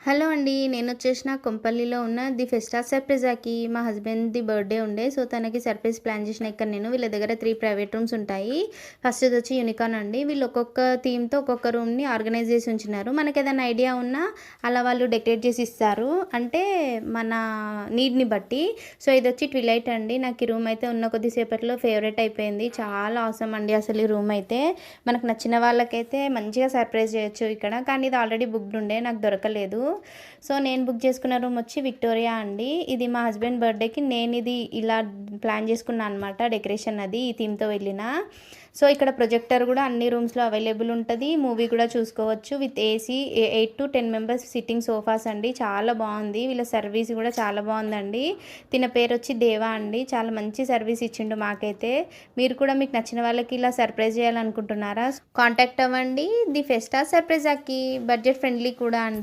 Hello అండి. నేనొచ్చేసిన కొంపల్లిలో ఉన్న the ఫెస్టా సర్ప్రైజాకి మా హస్బెండ్‌ది బర్త్‌డే ఉండే. సో, తనకి సర్ప్రైజ్ ప్లాన్ చేసిన ఇక్కడ నేను. వీళ్ళ దగ్గర 3 ప్రైవేట్ రూమ్స్ ఉంటాయి. ఫస్ట్‌దొచ్చి యూనికార్న్ అండి. వీళ్ళు ఒక్కొక్క థీమ్‌తో ఒక్కొక్క రూమ్‌ని ఆర్గనైజ్ చేసి ఉంచినారు. మనకేదైనా ఐడియా ఉన్నా అలా వాళ్ళు డెకరేట్ చేసి ఇస్తారు. అంటే మన నీడ్‌ని బట్టి. సో, ఇదొచ్చి ట్విలైట్ అండి. నాకు ఈ రూమ్ అయితే ఉన్న కొద్దిసేపట్లో ఫేవరెట్ అయిపోయింది. చాలా ఆసమ్ అండి అసలు ఈ రూమ్ అయితే. మనకు నచ్చిన వాళ్ళకైతే మంచిగా సర్ప్రైజ్ చేయొచ్చు ఇక్కడ. కానీ ఇది ఆల్రెడీ బుక్డ్ ఉండే. నాకు దొరకలేదు. సో, నేను బుక్ చేసుకున్న రూమ్ వచ్చి విక్టోరియా అండి. ఇది మా హస్బెండ్ బర్త్‌డేకి నేనిది ఇలా ప్లాన్ చేసుకున్నా అనమాట. డెకరేషన్ అది ఈ థీమ్‌తో వెళ్ళిన. సో, ఇక్కడ ప్రొజెక్టర్ కూడా అన్ని రూమ్స్‌లో అవైలబుల్ ఉంటది. మూవీ కూడా చూసుకోవచ్చు with AC. 8-10 members sitting sofas అండి. చాలా బాగుంది. వీళ్ళ సర్వీస్ కూడా చాలా బాగుందండి. తిన పేరొచ్చి దేవా అండి. చాలా మంచి సర్వీస్ ఇచ్చిండు మాకైతే. మీరు కూడా మీకు నచ్చిన వాళ్ళకి ఇలా సర్ప్రైజ్ చేయాలనుకుంటున్నారా? కాంటాక్ట్ అవ్వండి. ది ఫెస్టా సర్ప్రైజాకి బడ్జెట్ ఫ్రెండ్లీ కూడా అండి.